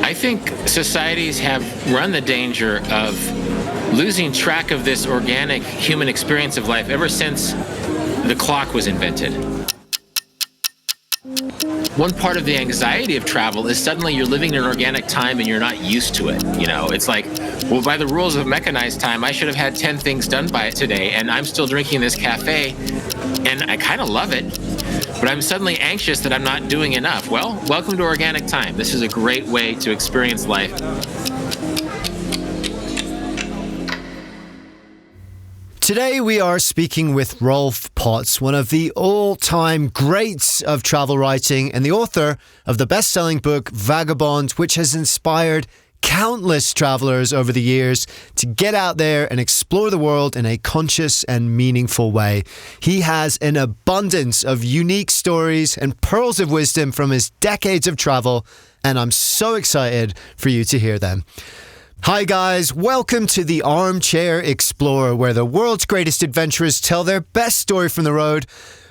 I think societies have run the danger of losing track of this organic human experience of life ever since the clock was invented. One part of the anxiety of travel is suddenly you're living in an organic time and you're not used to it. It's like, well, by the rules of mechanized time, I should have had 10 things done by it today, and I'm still drinking this cafe, and I kind of love it, but I'm suddenly anxious that I'm not doing enough. Well, welcome to organic time. This is a great way to experience life. Today we are speaking with Rolf Potts, one of the all-time greats of travel writing and the author of the best-selling book Vagabond, which has inspired countless travelers over the years to get out there and explore the world in a conscious and meaningful way. He has an abundance of unique stories and pearls of wisdom from his decades of travel, and I'm so excited for you to hear them. Hi guys, welcome to the Armchair Explorer, where the world's greatest adventurers tell their best story from the road.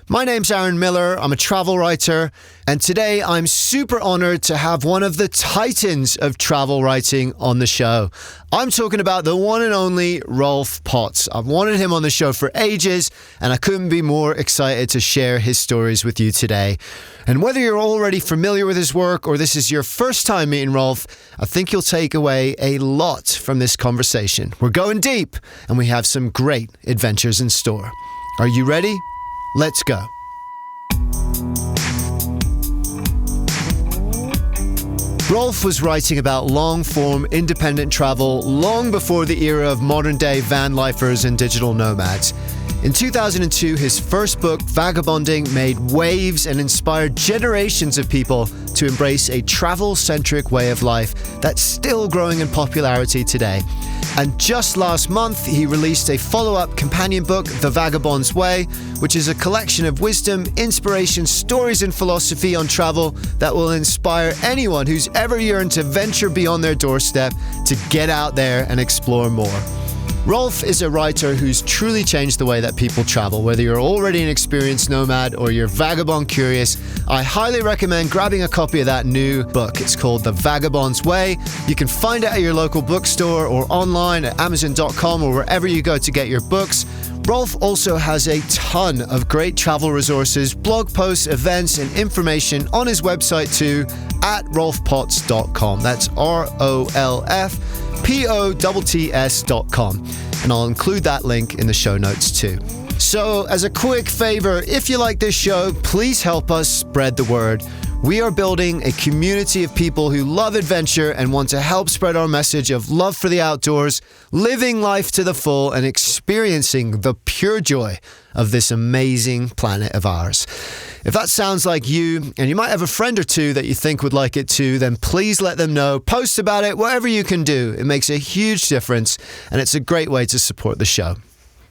My name's Aaron Miller, I'm a travel writer, and today I'm super honored to have one of the titans of travel writing on the show. I'm talking about the one and only Rolf Potts. I've wanted him on the show for ages, and I couldn't be more excited to share his stories with you today. And whether you're already familiar with his work or this is your first time meeting Rolf, I think you'll take away a lot from this conversation. We're going deep, and we have some great adventures in store. Are you ready? Let's go. Rolf was writing about long-form independent travel long before the era of modern-day van lifers and digital nomads. In 2002, his first book, Vagabonding, made waves and inspired generations of people to embrace a travel-centric way of life that's still growing in popularity today. And just last month, he released a follow-up companion book, The Vagabond's Way, which is a collection of wisdom, inspiration, stories, and philosophy on travel that will inspire anyone who's ever yearned to venture beyond their doorstep to get out there and explore more. Rolf is a writer who's truly changed the way that people travel. Whether you're already an experienced nomad or you're vagabond curious, I highly recommend grabbing a copy of that new book. It's called The Vagabond's Way. You can find it at your local bookstore or online at Amazon.com or wherever you go to get your books. Rolf also has a ton of great travel resources, blog posts, events, and information on his website too at rolfpotts.com. That's ROLFPOTTS.com. And I'll include that link in the show notes too. So, as a quick favor, if you like this show, please help us spread the word. We are building a community of people who love adventure and want to help spread our message of love for the outdoors, living life to the full, and experiencing the pure joy of this amazing planet of ours. If that sounds like you, and you might have a friend or two that you think would like it too, then please let them know. Post about it, whatever you can do. It makes a huge difference, and it's a great way to support the show.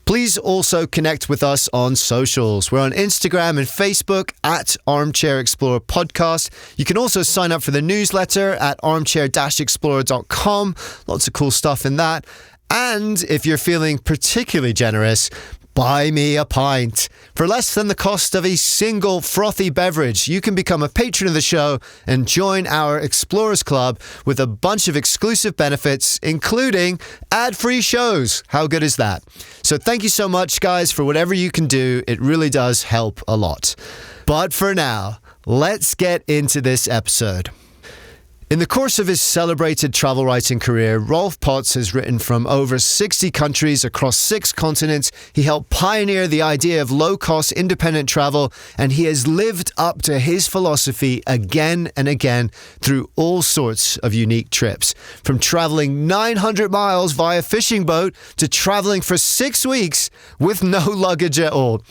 Please also connect with us on socials. We're on Instagram and Facebook at Armchair-Explorer Podcast. You can also sign up for the newsletter at armchair-explorer.com. Lots of cool stuff in that. And if you're feeling particularly generous, buy me a pint. For less than the cost of a single frothy beverage, you can become a patron of the show and join our Explorers Club with a bunch of exclusive benefits, including ad-free shows. How good is that? So thank you so much, guys, for whatever you can do. It really does help a lot. But for now, let's get into this episode. In the course of his celebrated travel writing career, Rolf Potts has written from over 60 countries across 6 continents. He helped pioneer the idea of low-cost independent travel, and he has lived up to his philosophy again and again through all sorts of unique trips. From traveling 900 miles via fishing boat to traveling for 6 weeks with no luggage at all.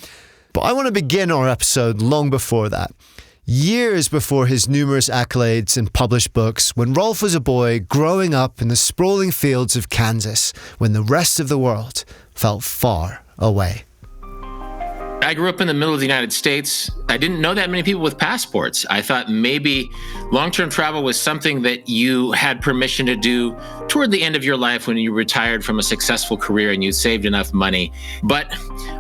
But I want to begin our episode long before that. Years before his numerous accolades and published books, when Rolf was a boy growing up in the sprawling fields of Kansas, when the rest of the world felt far away. I grew up in the middle of the United States. I didn't know that many people with passports. I thought maybe long-term travel was something that you had permission to do toward the end of your life when you retired from a successful career and you saved enough money. But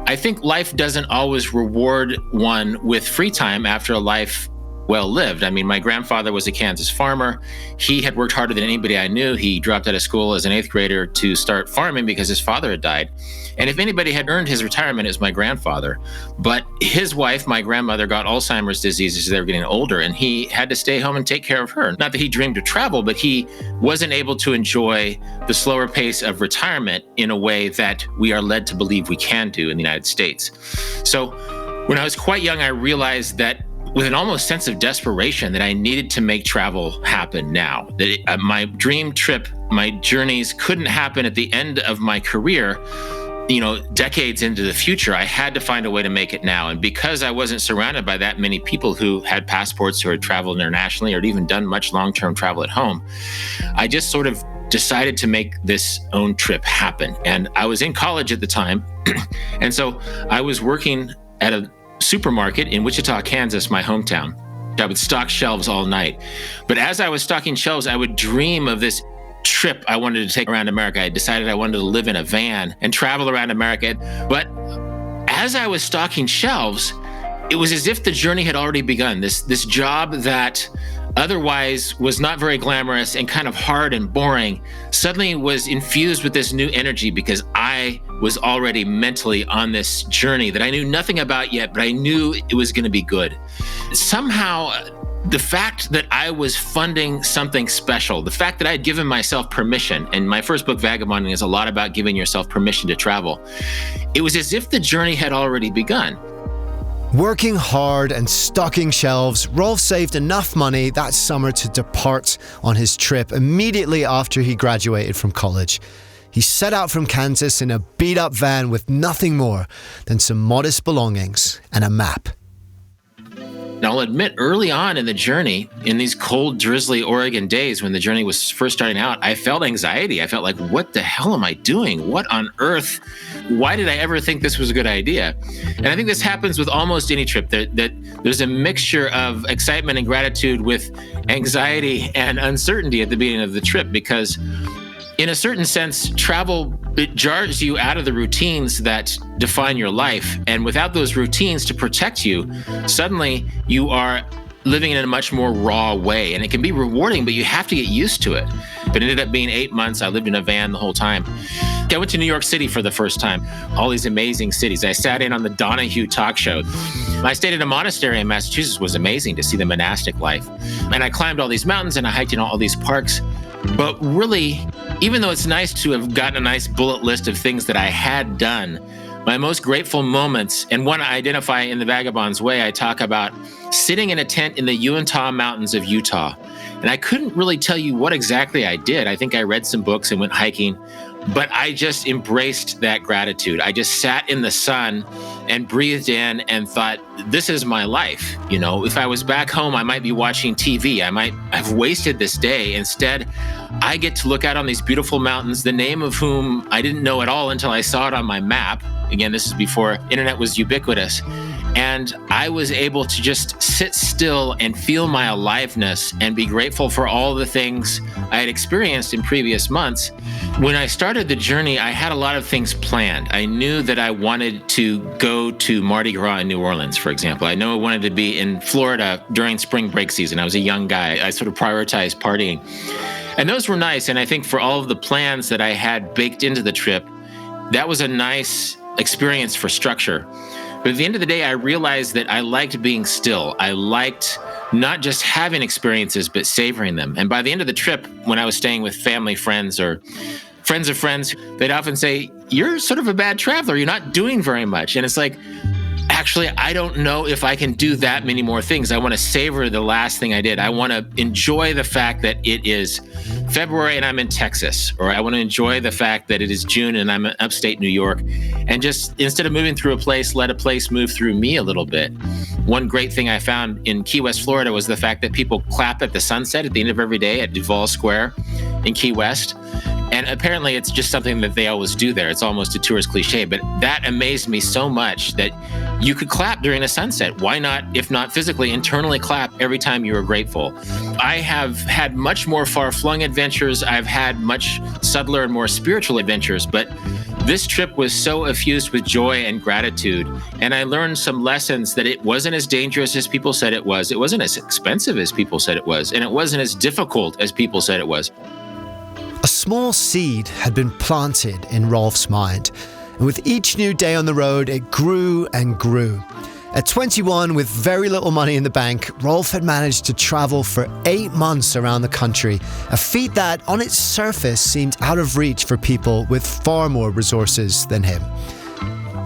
I think life doesn't always reward one with free time after a life well lived. I mean, my grandfather was a Kansas farmer. He had worked harder than anybody I knew. He dropped out of school as an 8th grader to start farming because his father had died. And if anybody had earned his retirement, it was my grandfather. But his wife, my grandmother, got Alzheimer's disease as they were getting older, and he had to stay home and take care of her. Not that he dreamed of travel, but he wasn't able to enjoy the slower pace of retirement in a way that we are led to believe we can do in the United States. So when I was quite young, I realized that with an almost sense of desperation that I needed to make travel happen now. That my dream trip, my journeys couldn't happen at the end of my career, decades into the future. I had to find a way to make it now. And because I wasn't surrounded by that many people who had passports, who had traveled internationally or had even done much long-term travel at home, I just sort of decided to make this own trip happen. And I was in college at the time. And so I was working at a supermarket in Wichita, Kansas, my hometown. I would stock shelves all night. But as I was stocking shelves, I would dream of this trip I wanted to take around America. I decided I wanted to live in a van and travel around America. But as I was stocking shelves, it was as if the journey had already begun. This job that otherwise was not very glamorous and kind of hard and boring suddenly was infused with this new energy because I was already mentally on this journey that I knew nothing about yet, but I knew it was going to be good. Somehow, the fact that I was funding something special, the fact that I had given myself permission, and my first book, Vagabonding, is a lot about giving yourself permission to travel. It was as if the journey had already begun. Working hard and stocking shelves, Rolf saved enough money that summer to depart on his trip immediately after he graduated from college. He set out from Kansas in a beat-up van with nothing more than some modest belongings and a map. Now, I'll admit, early on in the journey, in these cold, drizzly Oregon days when the journey was first starting out, I felt anxiety. I felt like, what the hell am I doing? What on earth? Why did I ever think this was a good idea? And I think this happens with almost any trip, that there's a mixture of excitement and gratitude with anxiety and uncertainty at the beginning of the trip, because in a certain sense, travel, it jars you out of the routines that define your life. And without those routines to protect you, suddenly you are living in a much more raw way. And it can be rewarding, but you have to get used to it. But it ended up being 8 months. I lived in a van the whole time. I went to New York City for the first time. All these amazing cities. I sat in on the Donahue talk show. I stayed in a monastery in Massachusetts. It was amazing to see the monastic life. And I climbed all these mountains and I hiked in all these parks. But really, even though it's nice to have gotten a nice bullet list of things that I had done, my most grateful moments, and one I identify in the Vagabond's way, I talk about sitting in a tent in the Uintah Mountains of Utah. And I couldn't really tell you what exactly I did. I think I read some books and went hiking, but I just embraced that gratitude. I just sat in the sun and breathed in and thought, this is my life. If I was back home, I might be watching TV. I might have wasted this day. Instead, I get to look out on these beautiful mountains, the name of whom I didn't know at all until I saw it on my map. Again, this is before internet was ubiquitous. And I was able to just sit still and feel my aliveness and be grateful for all the things I had experienced in previous months. When I started the journey, I had a lot of things planned. I knew that I wanted to go to Mardi Gras in New Orleans, for example. I knew I wanted to be in Florida during spring break season. I was a young guy. I sort of prioritized partying. And those were nice. And I think for all of the plans that I had baked into the trip, that was a nice experience for structure. But at the end of the day, I realized that I liked being still. I liked not just having experiences, but savoring them. And by the end of the trip, when I was staying with family, friends, or friends of friends, they'd often say, you're sort of a bad traveler. You're not doing very much. And it's like, actually, I don't know if I can do that many more things. I want to savor the last thing I did. I want to enjoy the fact that it is February and I'm in Texas, or I want to enjoy the fact that it is June and I'm in upstate New York. And just instead of moving through a place, let a place move through me a little bit. One great thing I found in Key West, Florida was the fact that people clap at the sunset at the end of every day at Duval Square in Key West. And apparently it's just something that they always do there. It's almost a tourist cliche, but that amazed me so much that you could clap during a sunset. Why not, if not physically, internally clap every time you were grateful? I have had much more far-flung adventures. I've had much subtler and more spiritual adventures, but This trip was so effused with joy and gratitude, and I learned some lessons that it wasn't as dangerous as people said it wasn't as expensive as people said it was, and it wasn't as difficult as people said it was. A small seed had been planted in Rolf's mind, and with each new day on the road, it grew and grew. At 21, with very little money in the bank, Rolf had managed to travel for 8 months around the country, a feat that, on its surface, seemed out of reach for people with far more resources than him.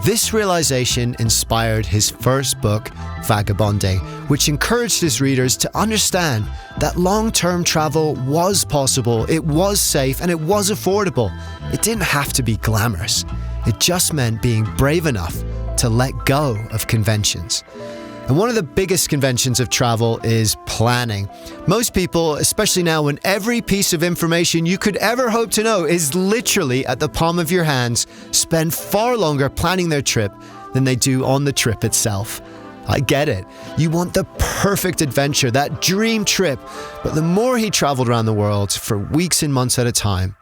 This realization inspired his first book, Vagabonding, which encouraged his readers to understand that long-term travel was possible, it was safe, and it was affordable. It didn't have to be glamorous. It just meant being brave enough to let go of conventions. And one of the biggest conventions of travel is planning. Most people, especially now when every piece of information you could ever hope to know is literally at the palm of your hands, spend far longer planning their trip than they do on the trip itself. I get it. You want the perfect adventure, that dream trip. But the more he traveled around the world for weeks and months at a time,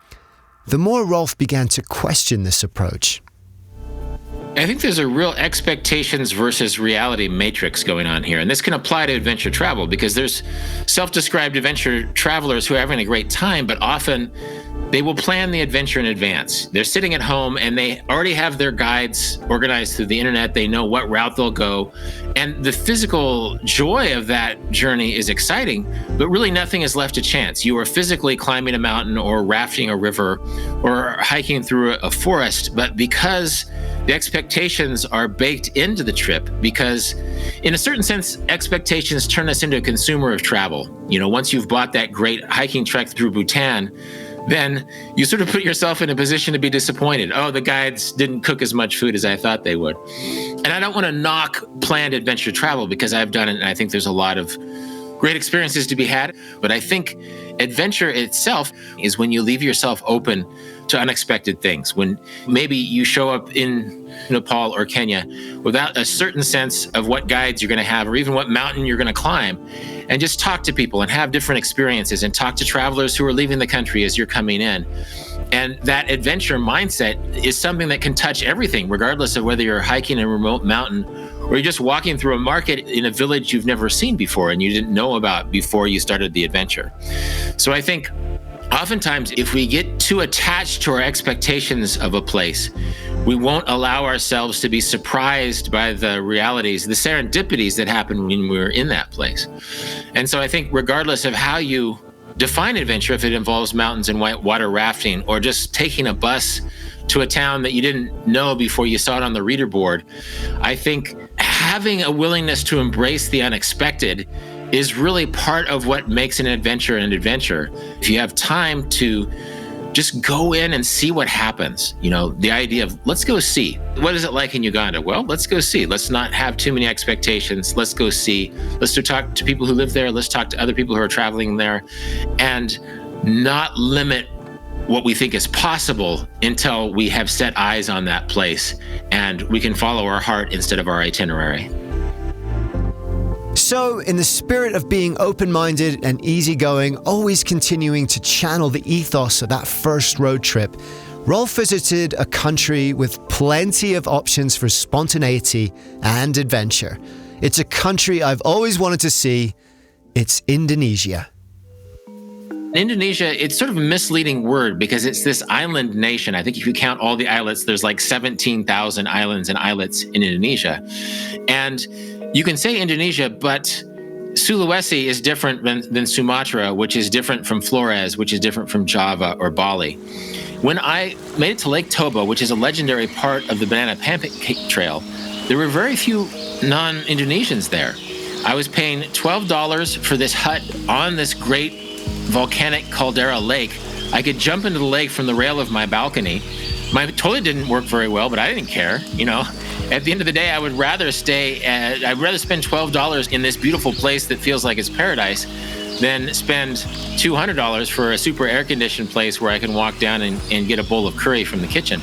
the more Rolf began to question this approach. I think there's a real expectations versus reality matrix going on here. And this can apply to adventure travel because there's self-described adventure travelers who are having a great time, but often they will plan the adventure in advance. They're sitting at home and they already have their guides organized through the internet. They know what route they'll go. And the physical joy of that journey is exciting, but really nothing is left to chance. You are physically climbing a mountain or rafting a river or hiking through a forest, but because the expectations are baked into the trip, because in a certain sense, expectations turn us into a consumer of travel. You know, once you've bought that great hiking trek through Bhutan, then you sort of put yourself in a position to be disappointed. Oh, the guides didn't cook as much food as I thought they would. And I don't want to knock planned adventure travel because I've done it and I think there's a lot of great experiences to be had. But I think adventure itself is when you leave yourself open to unexpected things. When maybe you show up in Nepal or Kenya without a certain sense of what guides you're going to have or even what mountain you're going to climb, and just talk to people and have different experiences and talk to travelers who are leaving the country as you're coming in. And that adventure mindset is something that can touch everything, regardless of whether you're hiking a remote mountain or you're just walking through a market in a village you've never seen before and you didn't know about before you started the adventure. So I think oftentimes if we get too attached to our expectations of a place, we won't allow ourselves to be surprised by the realities, the serendipities that happen when we're in that place. And so I think regardless of how you define adventure, if it involves mountains and whitewater rafting or just taking a bus to a town that you didn't know before you saw it on the reader board, I think having a willingness to embrace the unexpected is really part of what makes an adventure an adventure. If you have time to just go in and see what happens, you know, the idea of let's go see. What is it like in Uganda? Well, let's go see. Let's not have too many expectations. Let's go see. Let's go talk to people who live there. Let's talk to other people who are traveling there and not limit what we think is possible until we have set eyes on that place and we can follow our heart instead of our itinerary. So, in the spirit of being open-minded and easygoing, always continuing to channel the ethos of that first road trip, Rolf visited a country with plenty of options for spontaneity and adventure. It's a country I've always wanted to see. It's Indonesia. Indonesia, it's sort of a misleading word because it's this island nation. I think if you count all the islets, there's like 17,000 islands and islets in Indonesia. And you can say Indonesia, but Sulawesi is different than Sumatra, which is different from Flores, which is different from Java or Bali. When I made it to Lake Toba, which is a legendary part of the Banana Pancake Trail, there were very few non-Indonesians there. I was paying $12 for this hut on this great volcanic caldera lake. I could jump into the lake from the rail of my balcony. My toilet didn't work very well, but I didn't care, you know. At the end of the day, I'd rather spend $12 in this beautiful place that feels like it's paradise than spend $200 for a super air-conditioned place where I can walk down and get a bowl of curry from the kitchen.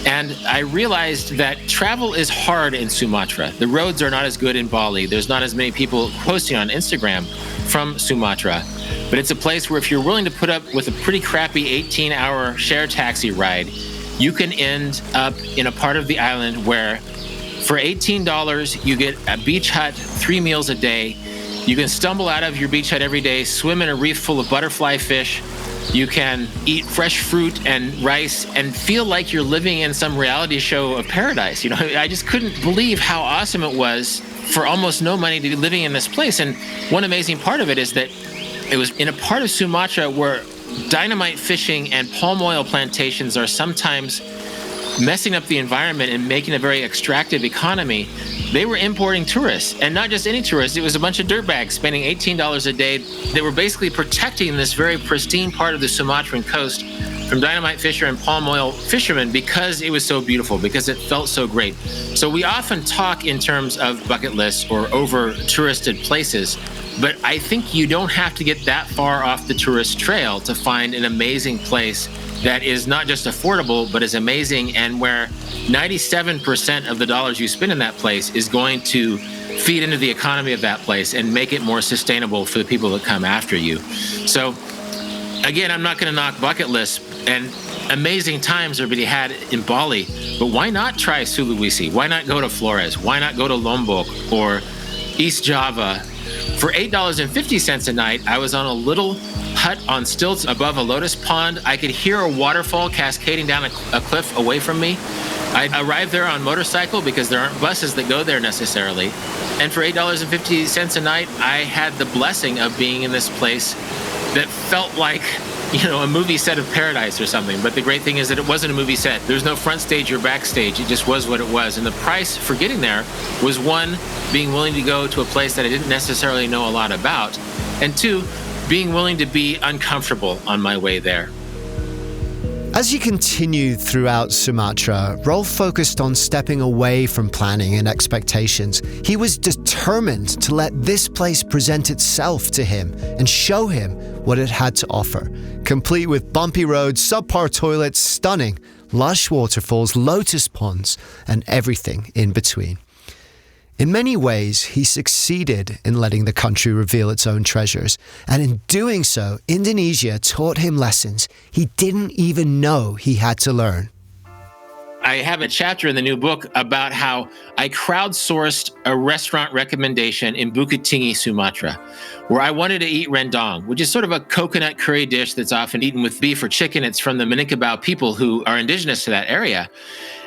And I realized that travel is hard in Sumatra. The roads are not as good in Bali. There's not as many people posting on Instagram from Sumatra. But it's a place where if you're willing to put up with a pretty crappy 18-hour share taxi ride, you can end up in a part of the island where for $18, you get a beach hut, 3 meals a day. You can stumble out of your beach hut every day, swim in a reef full of butterfly fish. You can eat fresh fruit and rice and feel like you're living in some reality show of paradise. You know, I just couldn't believe how awesome it was for almost no money to be living in this place. And one amazing part of it is that it was in a part of Sumatra where dynamite fishing and palm oil plantations are sometimes messing up the environment and making a very extractive economy. They were importing tourists, and not just any tourists. It was a bunch of dirtbags spending $18 a day. They were basically protecting this very pristine part of the Sumatran coast from dynamite fisher and palm oil fishermen because it was so beautiful, because it felt so great. So we often talk in terms of bucket lists or over touristed places, but I think you don't have to get that far off the tourist trail to find an amazing place that is not just affordable, but is amazing, and where 97% of the dollars you spend in that place is going to feed into the economy of that place and make it more sustainable for the people that come after you. So again, I'm not going to knock bucket lists, and amazing times are being had in Bali, but why not try Sulawesi? Why not go to Flores? Why not go to Lombok or East Java? For $8.50 a night, I was on a little hut on stilts above a lotus pond. I could hear a waterfall cascading down a cliff away from me. I arrived there on motorcycle because there aren't buses that go there necessarily. And for $8.50 a night, I had the blessing of being in this place that felt like, you know, a movie set of paradise or something. But the great thing is that it wasn't a movie set. There's no front stage or backstage. It just was what it was. And the price for getting there was, one, being willing to go to a place that I didn't necessarily know a lot about, and two, being willing to be uncomfortable on my way there. As he continued throughout Sumatra, Rolf focused on stepping away from planning and expectations. He was determined to let this place present itself to him and show him what it had to offer, complete with bumpy roads, subpar toilets, stunning, lush waterfalls, lotus ponds, and everything in between. In many ways, he succeeded in letting the country reveal its own treasures, and in doing so, Indonesia taught him lessons he didn't even know he had to learn. I have a chapter in the new book about how I crowdsourced a restaurant recommendation in Bukit Tinggi, Sumatra, where I wanted to eat rendang, which is sort of a coconut curry dish that's often eaten with beef or chicken. It's from the Minangkabau people who are indigenous to that area.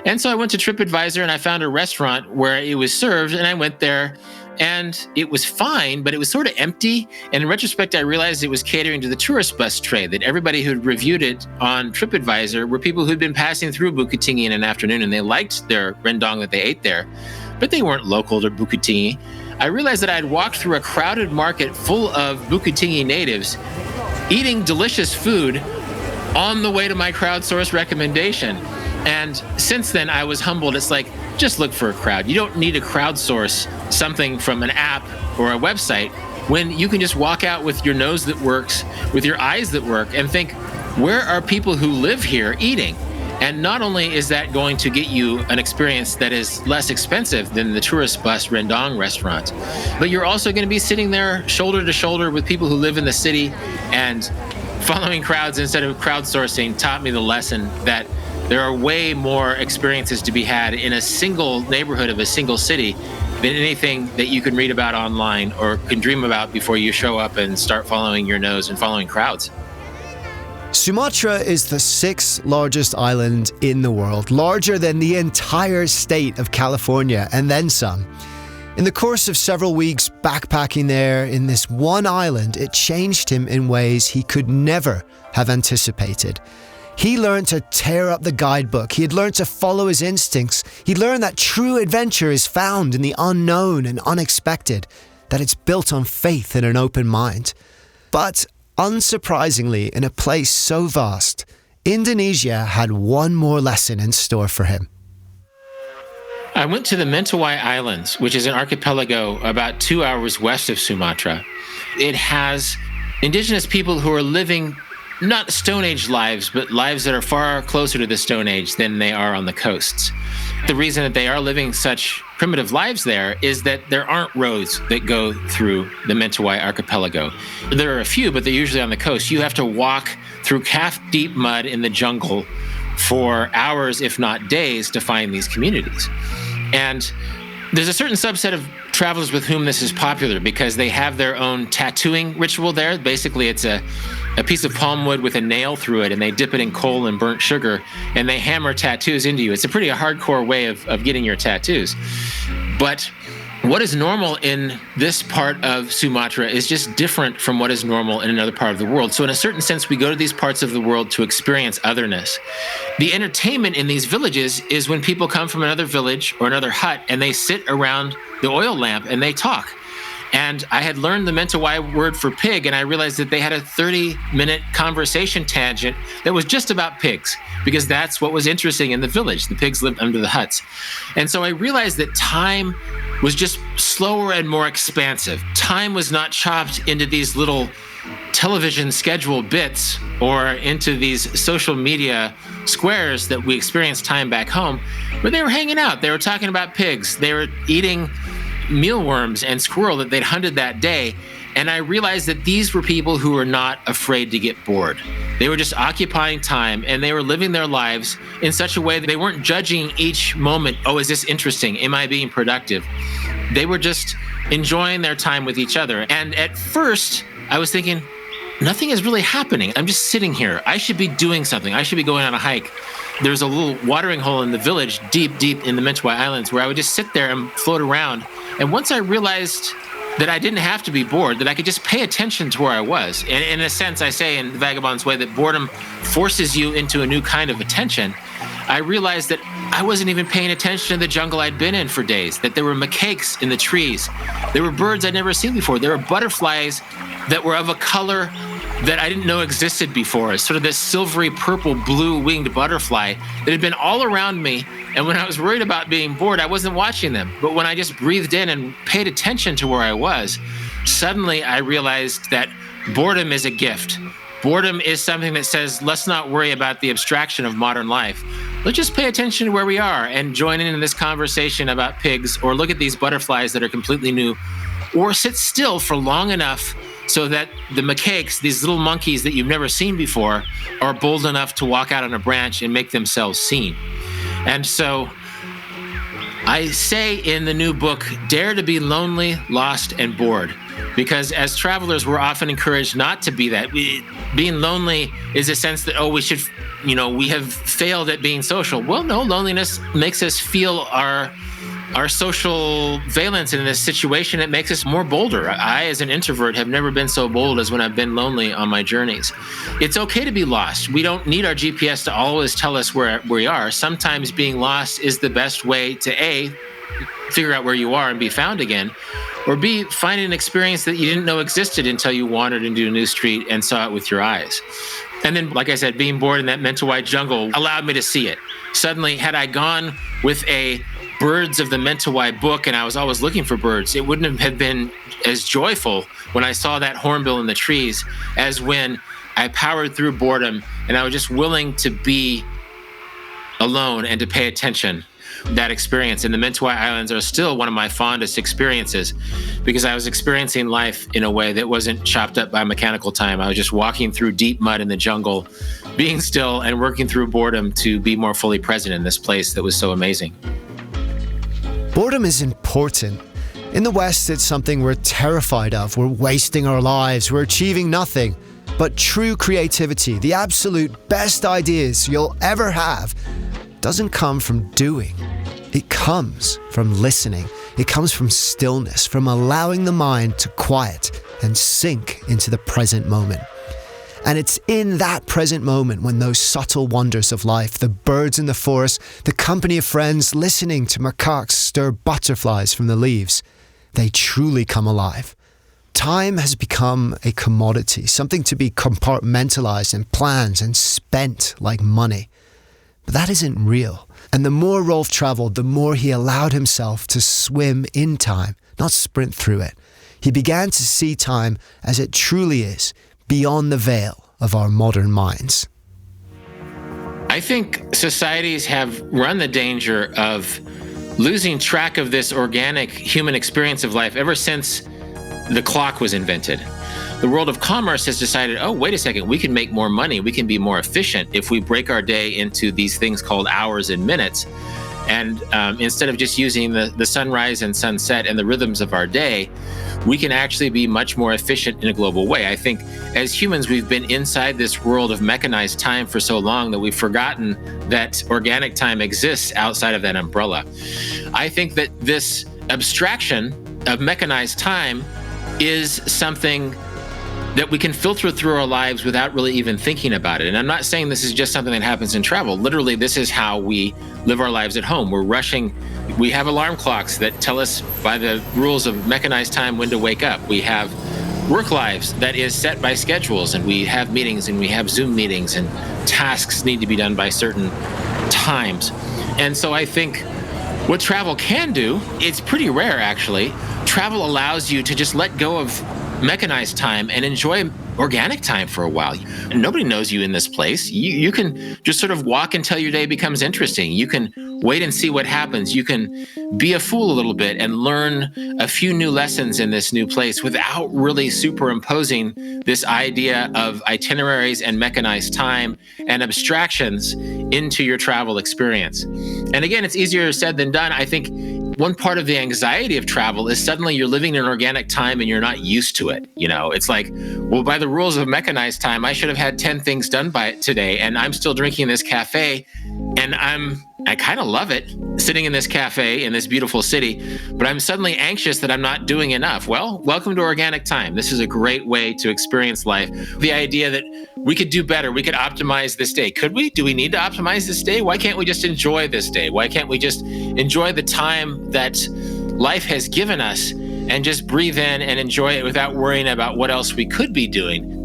And so I went to TripAdvisor and I found a restaurant where it was served, and I went there and it was fine, but it was sort of empty. And in retrospect, I realized it was catering to the tourist bus trade, that everybody who'd reviewed it on TripAdvisor were people who'd been passing through Bukit Tinggi in an afternoon, and they liked their rendang that they ate there, but they weren't local to Bukit Tinggi. I realized that I'd walked through a crowded market full of Bukit Tinggi natives eating delicious food on the way to my crowdsourced recommendation. And since then, I was humbled. It's like, just look for a crowd. You don't need to crowdsource something from an app or a website when you can just walk out with your nose that works, with your eyes that work, and think, where are people who live here eating? And not only is that going to get you an experience that is less expensive than the tourist bus rendang restaurant, but you're also going to be sitting there shoulder to shoulder with people who live in the city, and following crowds instead of crowdsourcing taught me the lesson that there are way more experiences to be had in a single neighborhood of a single city than anything that you can read about online or can dream about before you show up and start following your nose and following crowds. Sumatra is the 6th largest island in the world, larger than the entire state of California and then some. In the course of several weeks backpacking there in this one island, it changed him in ways he could never have anticipated. He learned to tear up the guidebook. He had learned to follow his instincts. He learned that true adventure is found in the unknown and unexpected, that it's built on faith and an open mind. But unsurprisingly, in a place so vast, Indonesia had one more lesson in store for him. I went to the Mentawai Islands, which is an archipelago about 2 hours west of Sumatra. It has indigenous people who are living not Stone Age lives, but lives that are far closer to the Stone Age than they are on the coasts. The reason that they are living such primitive lives there is that there aren't roads that go through the Mentawai archipelago. There are a few, but they're usually on the coast. You have to walk through calf-deep mud in the jungle for hours, if not days, to find these communities. And there's a certain subset of travelers with whom this is popular because they have their own tattooing ritual there. Basically, it's a piece of palm wood with a nail through it, and they dip it in coal and burnt sugar, and they hammer tattoos into you. It's a pretty hardcore way of getting your tattoos. But what is normal in this part of Sumatra is just different from what is normal in another part of the world. So in a certain sense, we go to these parts of the world to experience otherness. The entertainment in these villages is when people come from another village or another hut and they sit around the oil lamp and they talk. And I had learned the Mentawai word for pig, and I realized that they had a 30-minute conversation tangent that was just about pigs, because that's what was interesting in the village. The pigs lived under the huts. And so I realized that time was just slower and more expansive. Time was not chopped into these little television schedule bits or into these social media squares that we experienced time back home, but they were hanging out. They were talking about pigs. They were eating mealworms and squirrel that they'd hunted that day. And I realized that these were people who were not afraid to get bored. They were just occupying time, and they were living their lives in such a way that they weren't judging each moment. Oh, is this interesting? Am I being productive? They were just enjoying their time with each other. And at first, I was thinking, nothing is really happening. I'm just sitting here. I should be doing something. I should be going on a hike. There's a little watering hole in the village, deep in the Mentawai Islands, where I would just sit there and float around. And once I realized that I didn't have to be bored, that I could just pay attention to where I was. And in a sense, I say in Vagabond's way that boredom forces you into a new kind of attention. I realized that I wasn't even paying attention to the jungle I'd been in for days, that there were macaques in the trees. There were birds I'd never seen before. There were butterflies that were of a color that I didn't know existed before. Sort of this silvery purple blue winged butterfly that had been all around me. And when I was worried about being bored, I wasn't watching them. But when I just breathed in and paid attention to where I was, suddenly I realized that boredom is a gift. Boredom is something that says, let's not worry about the abstraction of modern life. Let's just pay attention to where we are and join in this conversation about pigs, or look at these butterflies that are completely new, or sit still for long enough so that the macaques, these little monkeys that you've never seen before, are bold enough to walk out on a branch and make themselves seen. And so I say in the new book, dare to be lonely, lost, and bored. Because as travelers, we're often encouraged not to be that. Being lonely is a sense that, we should, we have failed at being social. Well, no, loneliness makes us feel our social valence in this situation. It makes us more bolder. I, as an introvert, have never been so bold as when I've been lonely on my journeys. It's okay to be lost. We don't need our GPS to always tell us where we are. Sometimes being lost is the best way to A, figure out where you are and be found again, or B, find an experience that you didn't know existed until you wandered into a new street and saw it with your eyes. And then, like I said, being bored in that Mentawai jungle allowed me to see it. Suddenly, had I gone with a Birds of the Mentawai book, and I was always looking for birds, it wouldn't have been as joyful when I saw that hornbill in the trees as when I powered through boredom and I was just willing to be alone and to pay attention. That experience in the Mentawai Islands are still one of my fondest experiences, because I was experiencing life in a way that wasn't chopped up by mechanical time. I was just walking through deep mud in the jungle, being still and working through boredom to be more fully present in this place that was so amazing. Boredom is important. In the West, it's something we're terrified of. We're wasting our lives. We're achieving nothing. But true creativity, the absolute best ideas you'll ever have, doesn't come from doing. It comes from listening. It comes from stillness, from allowing the mind to quiet and sink into the present moment. And it's in that present moment when those subtle wonders of life, the birds in the forest, the company of friends, listening to macaques stir butterflies from the leaves, they truly come alive. Time has become a commodity, something to be compartmentalized and planned and spent like money. But that isn't real. And the more Rolf traveled, the more he allowed himself to swim in time, not sprint through it. He began to see time as it truly is, beyond the veil of our modern minds. I think societies have run the danger of losing track of this organic human experience of life ever since the clock was invented. the world of commerce has decided, oh, wait a second, we can make more money. We can be more efficient if we break our day into these things called hours and minutes. And instead of just using the sunrise and sunset and the rhythms of our day, we can actually be much more efficient in a global way. I think as humans, we've been inside this world of mechanized time for so long that we've forgotten that organic time exists outside of that umbrella. I think that this abstraction of mechanized time is something that we can filter through our lives without really even thinking about it. And I'm not saying this is just something that happens in travel. Literally, this is how we live our lives at home. We're rushing. We have alarm clocks that tell us by the rules of mechanized time when to wake up. We have work lives that is set by schedules, and we have meetings and we have Zoom meetings, and tasks need to be done by certain times. And so I think what travel can do, it's pretty rare actually. Travel allows you to just let go of mechanized time and enjoy organic time for a while. Nobody knows you in this place. You can just sort of walk until your day becomes interesting. You can wait and see what happens. You can be a fool a little bit and learn a few new lessons in this new place without really superimposing this idea of itineraries and mechanized time and abstractions into your travel experience. And again, it's easier said than done. I think one part of the anxiety of travel is suddenly you're living in organic time and you're not used to it. It's like, well, by the rules of mechanized time, I should have had 10 things done by today, and I'm still drinking this cafe, and I kind of love it, sitting in this cafe in this beautiful city, but I'm suddenly anxious that I'm not doing enough. Well, welcome to organic time. This is a great way to experience life. The idea that we could do better, we could optimize this day. Could we? Do we need to optimize this day? Why can't we just enjoy this day? Why can't we just enjoy the time that life has given us and just breathe in and enjoy it without worrying about what else we could be doing?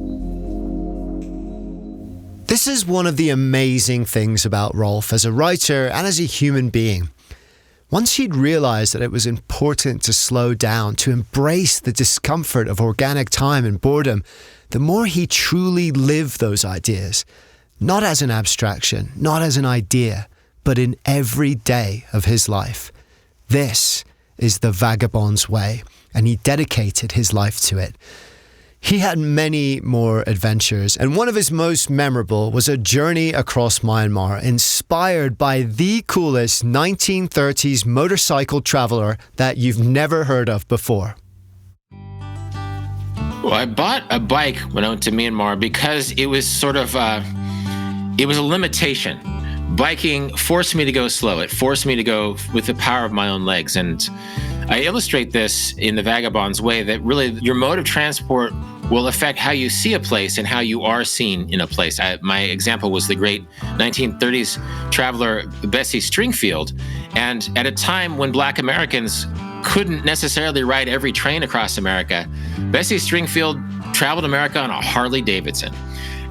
This is one of the amazing things about Rolf as a writer and as a human being. Once he'd realized that it was important to slow down, to embrace the discomfort of organic time and boredom, the more he truly lived those ideas, not as an abstraction, not as an idea, but in every day of his life. This is the Vagabond's way, and he dedicated his life to it. He had many more adventures, and one of his most memorable was a journey across Myanmar, inspired by the coolest 1930s motorcycle traveler that you've never heard of before. Well, I bought a bike when I went to Myanmar because it was sort of it was a limitation. Biking forced me to go slow. It forced me to go with the power of my own legs. And I illustrate this in the Vagabond's way, that really your mode of transport will affect how you see a place and how you are seen in a place. My example was the great 1930s traveler Bessie Stringfield. And at a time when Black Americans couldn't necessarily ride every train across America, Bessie Stringfield traveled America on a Harley Davidson.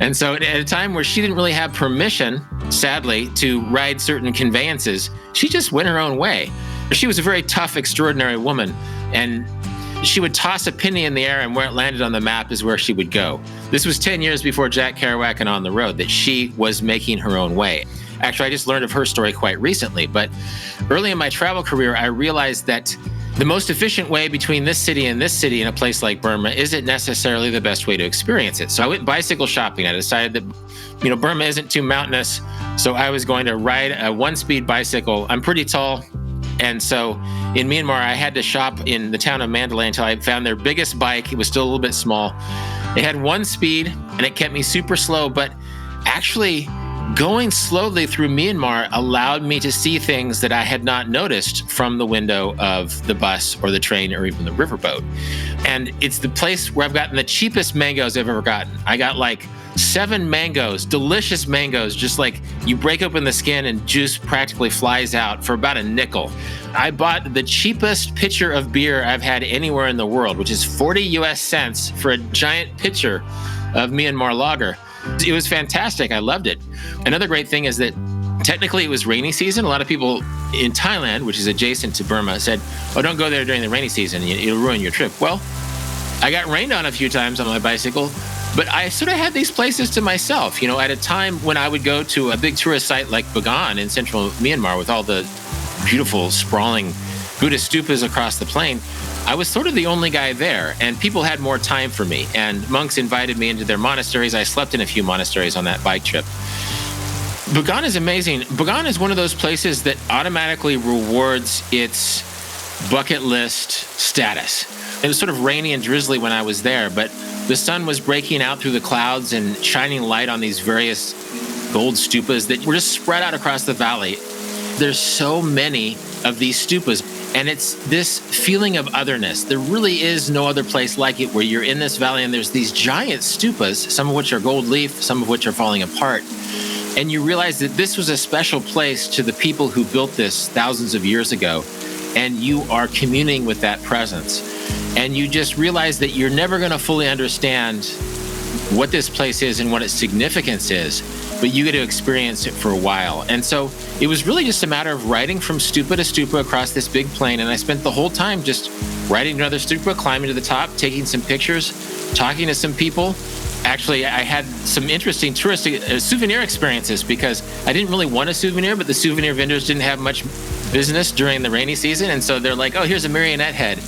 And so at a time where she didn't really have permission, sadly, to ride certain conveyances, she just went her own way. She was a very tough, extraordinary woman, and she would toss a penny in the air, and where it landed on the map is where she would go. This was 10 years before Jack Kerouac and On the Road, that she was making her own way. Actually, I just learned of her story quite recently, but early in my travel career, I realized that the most efficient way between this city and this city in a place like Burma isn't necessarily the best way to experience it. So I went bicycle shopping. I decided that, Burma isn't too mountainous, so I was going to ride a one-speed bicycle. I'm pretty tall, and so in Myanmar, I had to shop in the town of Mandalay until I found their biggest bike. It was still a little bit small. It had one speed, and it kept me super slow, but actually going slowly through Myanmar allowed me to see things that I had not noticed from the window of the bus or the train or even the riverboat. And it's the place where I've gotten the cheapest mangoes I've ever gotten. I got like 7 mangoes, delicious mangoes, just like you break open the skin and juice practically flies out, for about a nickel. I bought the cheapest pitcher of beer I've had anywhere in the world, which is 40 US cents for a giant pitcher of Myanmar lager. It was fantastic. I loved it. Another great thing is that technically it was rainy season. A lot of people in Thailand, which is adjacent to Burma, said, oh, don't go there during the rainy season. It'll ruin your trip. Well, I got rained on a few times on my bicycle, but I sort of had these places to myself. At a time when I would go to a big tourist site like Vagabond in central Myanmar with all the beautiful, sprawling Buddhist stupas across the plain, I was sort of the only guy there, and people had more time for me. And monks invited me into their monasteries. I slept in a few monasteries on that bike trip. Bhutan is amazing. Bhutan is one of those places that automatically rewards its bucket list status. It was sort of rainy and drizzly when I was there, but the sun was breaking out through the clouds and shining light on these various gold stupas that were just spread out across the valley. There's so many of these stupas, and it's this feeling of otherness. There really is no other place like it, where you're in this valley and there's these giant stupas, some of which are gold leaf, some of which are falling apart. And you realize that this was a special place to the people who built this thousands of years ago, and you are communing with that presence. And you just realize that you're never going to fully understand what this place is and what its significance is, but you get to experience it for a while. And so it was really just a matter of riding from stupa to stupa across this big plain. And I spent the whole time just riding another stupa, climbing to the top, taking some pictures, talking to some people. Actually, I had some interesting touristic souvenir experiences, because I didn't really want a souvenir, but the souvenir vendors didn't have much business during the rainy season. And so they're like, oh, here's a marionette head.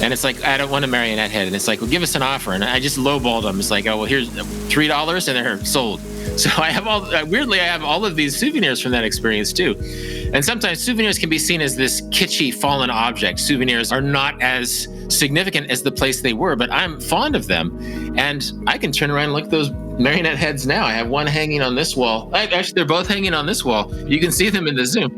And it's like, I don't want a marionette head. And it's like, well, give us an offer. And I just lowballed them. It's like, oh, well, here's $3, and they're sold. So I have weirdly, I have all of these souvenirs from that experience too. And sometimes souvenirs can be seen as this kitschy fallen object. Souvenirs are not as significant as the place they were, but I'm fond of them. And I can turn around and look at those marionette heads now. I have one hanging on this wall. Actually, they're both hanging on this wall. You can see them in the Zoom.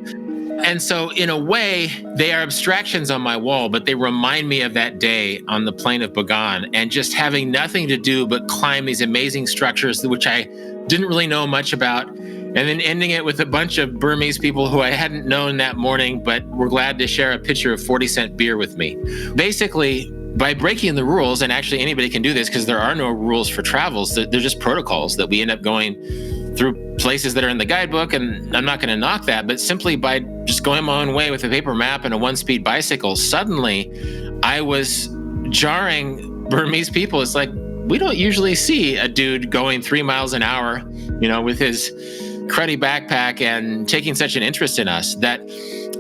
And so in a way, they are abstractions on my wall, but they remind me of that day on the plain of Bagan, and just having nothing to do but climb these amazing structures, which I didn't really know much about, and then ending it with a bunch of Burmese people who I hadn't known that morning, but were glad to share a pitcher of 40-cent beer with me. Basically, by breaking the rules, and actually anybody can do this because there are no rules for travels, they're just protocols that we end up going through places that are in the guidebook, and I'm not going to knock that, but simply by just going my own way with a paper map and a one-speed bicycle, suddenly I was jarring Burmese people. It's like, we don't usually see a dude going 3 miles an hour, with his cruddy backpack and taking such an interest in us, that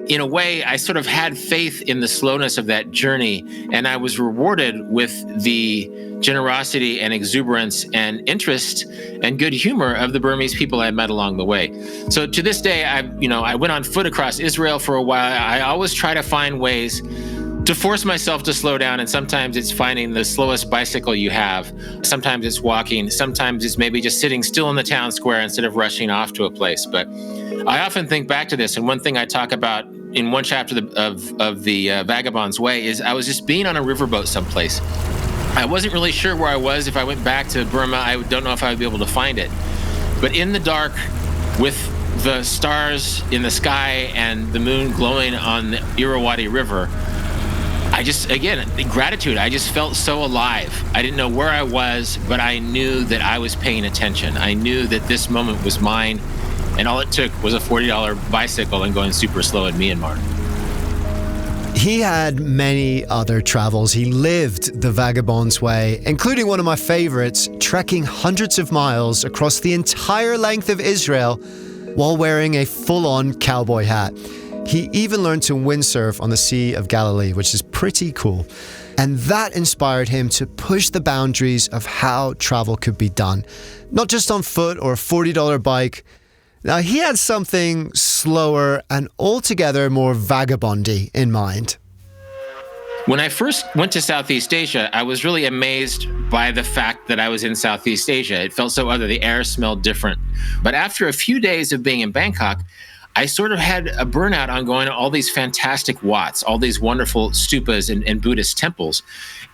in a way, I sort of had faith in the slowness of that journey, and I was rewarded with the generosity and exuberance and interest and good humor of the Burmese people I met along the way. So to this day, I went on foot across Israel for a while. I always try to find ways to force myself to slow down, and sometimes it's finding the slowest bicycle you have. Sometimes it's walking. Sometimes it's maybe just sitting still in the town square instead of rushing off to a place. But I often think back to this, and one thing I talk about in one chapter of the Vagabond's Way is I was just being on a riverboat someplace. I wasn't really sure where I was. If I went back to Burma, I don't know if I would be able to find it. But in the dark, with the stars in the sky and the moon glowing on the Irrawaddy River, gratitude. I just felt so alive. I didn't know where I was, but I knew that I was paying attention. I knew that this moment was mine, and all it took was a $40 bicycle and going super slow in Myanmar. He had many other travels. He lived the Vagabond's Way, including one of my favorites, trekking hundreds of miles across the entire length of Israel while wearing a full-on cowboy hat. He even learned to windsurf on the Sea of Galilee, which is pretty cool. And that inspired him to push the boundaries of how travel could be done. Not just on foot or a $40 bike. Now, he had something slower and altogether more vagabondy in mind. When I first went to Southeast Asia, I was really amazed by the fact that I was in Southeast Asia. It felt so other. The air smelled different. But after a few days of being in Bangkok, I sort of had a burnout on going to all these fantastic Wats, all these wonderful stupas and Buddhist temples.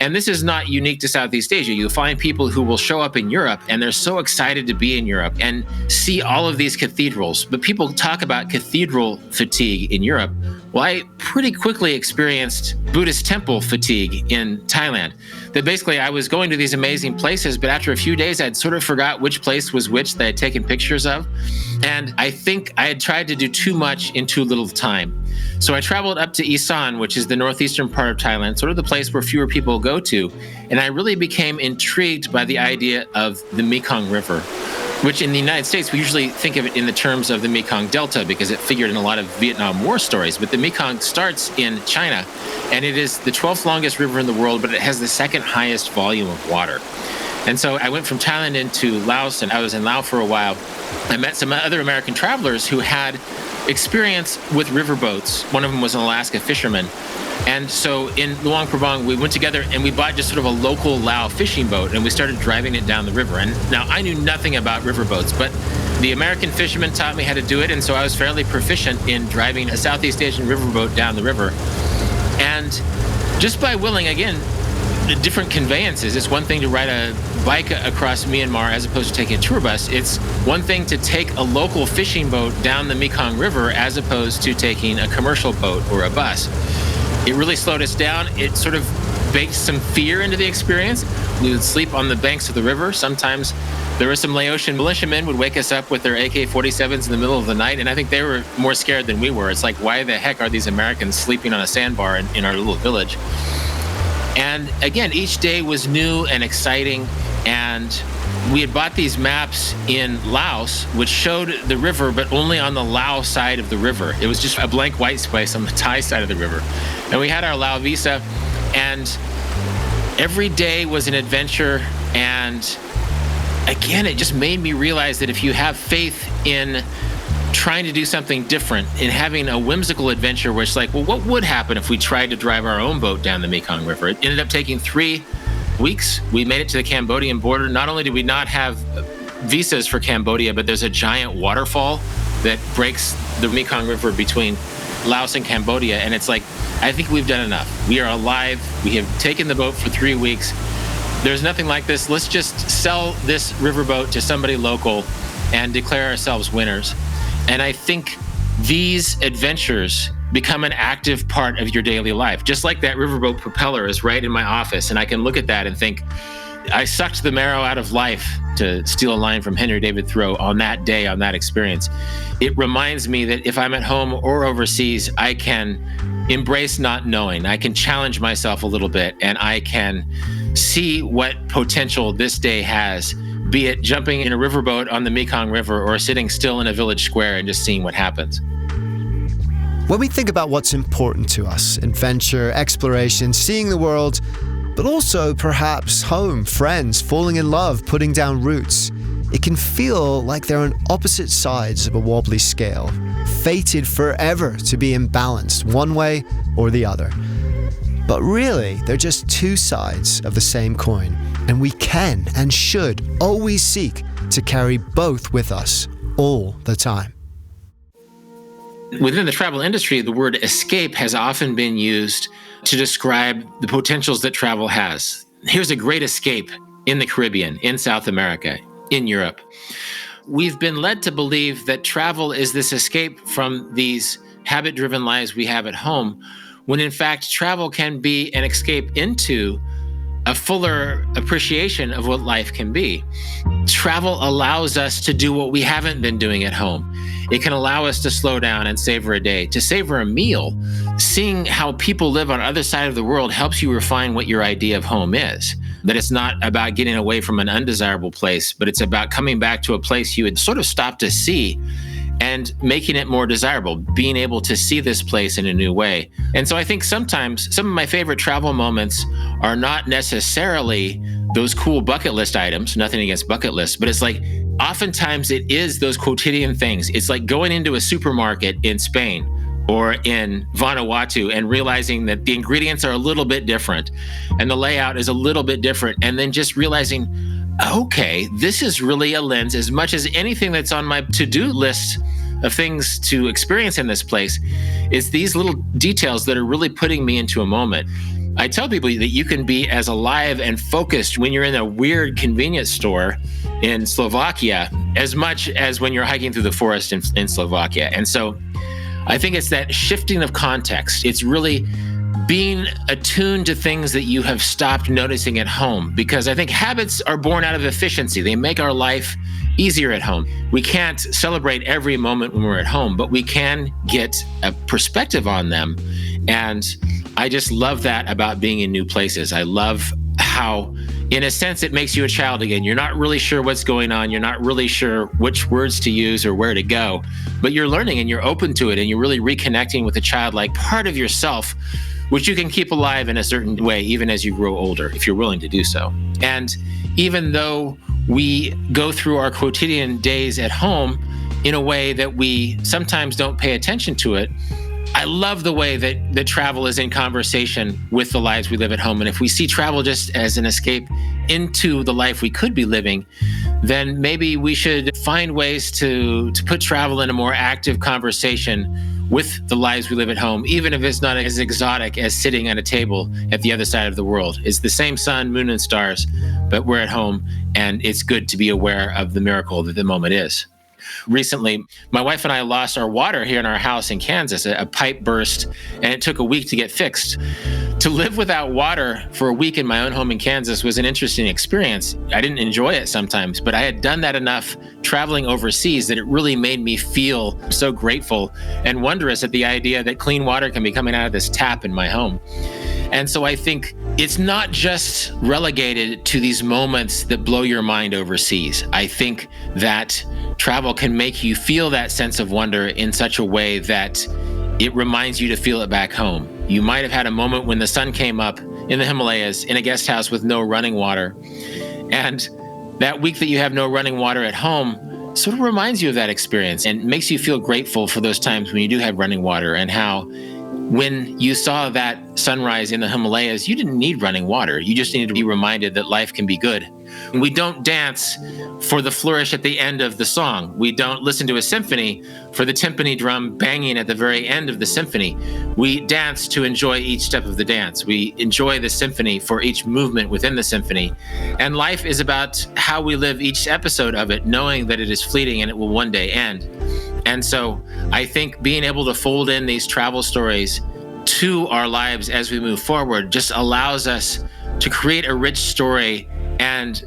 And this is not unique to Southeast Asia. You'll find people who will show up in Europe and they're so excited to be in Europe and see all of these cathedrals. But people talk about cathedral fatigue in Europe. Well, I pretty quickly experienced Buddhist temple fatigue in Thailand. That basically I was going to these amazing places, but after a few days, I'd sort of forgot which place was which that I'd taken pictures of. And I think I had tried to do too much in too little time. So I traveled up to Isan, which is the northeastern part of Thailand, sort of the place where fewer people go to. And I really became intrigued by the idea of the Mekong River. which in the United States, we usually think of it in the terms of the Mekong Delta because it figured in a lot of Vietnam War stories. But the Mekong starts in China, and it is the 12th longest river in the world, but it has the second highest volume of water. And so I went from Thailand into Laos, and I was in Laos for a while. I met some other American travelers who had experience with riverboats. One of them was an Alaska fisherman. And so in Luang Prabang, we went together and we bought just sort of a local Lao fishing boat, and we started driving it down the river. And now I knew nothing about riverboats, but the American fisherman taught me how to do it. And so I was fairly proficient in driving a Southeast Asian riverboat down the river. And just by willing, again, the different conveyances. It's one thing to ride a bike across Myanmar as opposed to taking a tour bus. It's one thing to take a local fishing boat down the Mekong River as opposed to taking a commercial boat or a bus. It really slowed us down. It sort of baked some fear into the experience. We would sleep on the banks of the river. Sometimes there were some Laotian militiamen would wake us up with their AK-47s in the middle of the night, and I think they were more scared than we were. It's like, why the heck are these Americans sleeping on a sandbar in our little village? And again, each day was new and exciting, and we had bought these maps in Laos, which showed the river, but only on the Lao side of the river. It was just a blank white space on the Thai side of the river. And we had our Lao visa, and every day was an adventure. And again, it just made me realize that if you have faith in trying to do something different, in having a whimsical adventure where it's like, well, what would happen if we tried to drive our own boat down the Mekong River? It ended up taking 3 weeks. We made it to the Cambodian border. Not only did we not have visas for Cambodia, but there's a giant waterfall that breaks the Mekong River between Laos and Cambodia. And it's like, I think we've done enough. We are alive. We have taken the boat for 3 weeks. There's nothing like this. Let's just sell this riverboat to somebody local and declare ourselves winners. And I think these adventures become an active part of your daily life. Just like that riverboat propeller is right in my office, and I can look at that and think, I sucked the marrow out of life, to steal a line from Henry David Thoreau, on that day, on that experience. It reminds me that if I'm at home or overseas, I can embrace not knowing. I can challenge myself a little bit, and I can see what potential this day has, be it jumping in a riverboat on the Mekong River or sitting still in a village square and just seeing what happens. When we think about what's important to us, adventure, exploration, seeing the world, but also perhaps home, friends, falling in love, putting down roots, it can feel like they're on opposite sides of a wobbly scale, fated forever to be imbalanced one way or the other. But really, they're just 2 sides of the same coin, and we can and should always seek to carry both with us all the time. Within the travel industry, the word escape has often been used to describe the potentials that travel has. Here's a great escape in the Caribbean, in South America, in Europe. We've been led to believe that travel is this escape from these habit-driven lives we have at home, when in fact, travel can be an escape into a fuller appreciation of what life can be. Travel allows us to do what we haven't been doing at home. It can allow us to slow down and savor a day, to savor a meal. Seeing how people live on the other side of the world helps you refine what your idea of home is. That it's not about getting away from an undesirable place, but it's about coming back to a place you had sort of stopped to see and making it more desirable, being able to see this place in a new way. And so I think sometimes some of my favorite travel moments are not necessarily those cool bucket list items, nothing against bucket lists, but it's like oftentimes it is those quotidian things. It's like going into a supermarket in Spain or in Vanuatu and realizing that the ingredients are a little bit different and the layout is a little bit different, and then just realizing, okay, this is really a lens. As much as anything that's on my to-do list of things to experience in this place, is these little details that are really putting me into a moment. I tell people that you can be as alive and focused when you're in a weird convenience store in Slovakia as much as when you're hiking through the forest in Slovakia. And so I think it's that shifting of context. It's really being attuned to things that you have stopped noticing at home, because I think habits are born out of efficiency. They make our life easier at home. We can't celebrate every moment when we're at home, but we can get a perspective on them. And I just love that about being in new places. I love how, in a sense, it makes you a child again. You're not really sure what's going on. You're not really sure which words to use or where to go, but you're learning and you're open to it, and you're really reconnecting with a childlike part of yourself, which you can keep alive in a certain way, even as you grow older, if you're willing to do so. And even though we go through our quotidian days at home in a way that we sometimes don't pay attention to it, I love the way that travel is in conversation with the lives we live at home. And if we see travel just as an escape into the life we could be living, then maybe we should find ways to put travel in a more active conversation with the lives we live at home, even if it's not as exotic as sitting at a table at the other side of the world. It's the same sun, moon, and stars, but we're at home, and it's good to be aware of the miracle that the moment is. Recently, my wife and I lost our water here in our house in Kansas. A pipe burst, and it took a week to get fixed. To live without water for a week in my own home in Kansas was an interesting experience. I didn't enjoy it sometimes, but I had done that enough traveling overseas that it really made me feel so grateful and wondrous at the idea that clean water can be coming out of this tap in my home. And so I think it's not just relegated to these moments that blow your mind overseas. I think that travel can make you feel that sense of wonder in such a way that it reminds you to feel it back home. You might have had a moment when the sun came up in the Himalayas in a guest house with no running water. And that week that you have no running water at home sort of reminds you of that experience and makes you feel grateful for those times when you do have running water, and how when you saw that sunrise in the Himalayas, you didn't need running water. You just needed to be reminded that life can be good. We don't dance for the flourish at the end of the song. We don't listen to a symphony for the timpani drum banging at the very end of the symphony. We dance to enjoy each step of the dance. We enjoy the symphony for each movement within the symphony. And life is about how we live each episode of it, knowing that it is fleeting and it will one day end. And so I think being able to fold in these travel stories to our lives as we move forward just allows us to create a rich story, and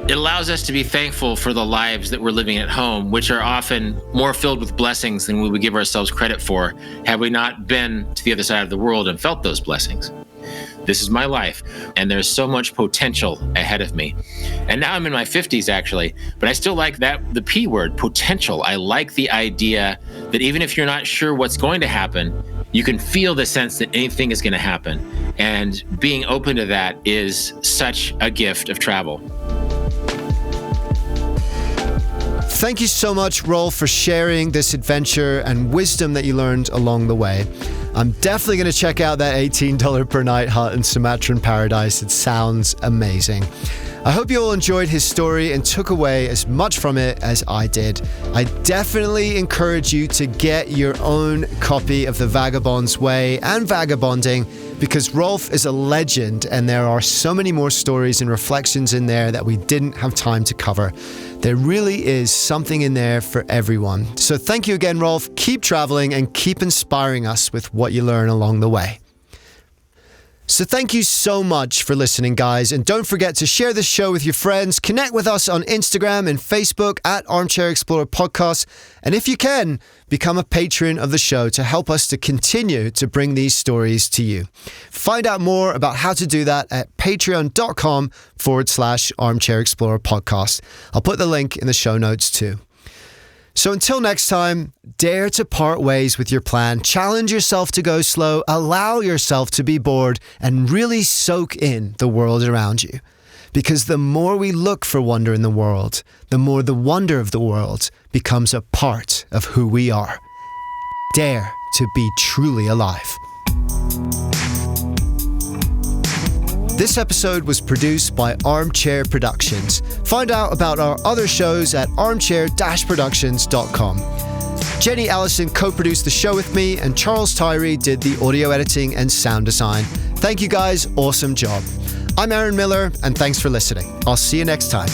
it allows us to be thankful for the lives that we're living at home, which are often more filled with blessings than we would give ourselves credit for had we not been to the other side of the world and felt those blessings. This is my life, and there's so much potential ahead of me. And now I'm in my 50s, actually, but I still like the P word, potential. I like the idea that even if you're not sure what's going to happen, you can feel the sense that anything is going to happen. And being open to that is such a gift of travel. Thank you so much, Rolf, for sharing this adventure and wisdom that you learned along the way. I'm definitely going to check out that $18 per night hut in Sumatran paradise. It sounds amazing. I hope you all enjoyed his story and took away as much from it as I did. I definitely encourage you to get your own copy of The Vagabond's Way and Vagabonding, because Rolf is a legend and there are so many more stories and reflections in there that we didn't have time to cover. There really is something in there for everyone. So thank you again, Rolf. Keep traveling and keep inspiring us with what you learn along the way. So thank you so much for listening, guys. And don't forget to share this show with your friends. Connect with us on Instagram and Facebook at Armchair-Explorer Podcast. And if you can, become a patron of the show to help us to continue to bring these stories to you. Find out more about how to do that at patreon.com/Armchair-Explorer Podcast. I'll put the link in the show notes too. So until next time, dare to part ways with your plan, challenge yourself to go slow, allow yourself to be bored, and really soak in the world around you. Because the more we look for wonder in the world, the more the wonder of the world becomes a part of who we are. Dare to be truly alive. This episode was produced by Armchair Productions. Find out about our other shows at armchair-productions.com. Jenny Allison co-produced the show with me, and Charles Tyree did the audio editing and sound design. Thank you guys, awesome job. I'm Aaron Miller, and thanks for listening. I'll see you next time.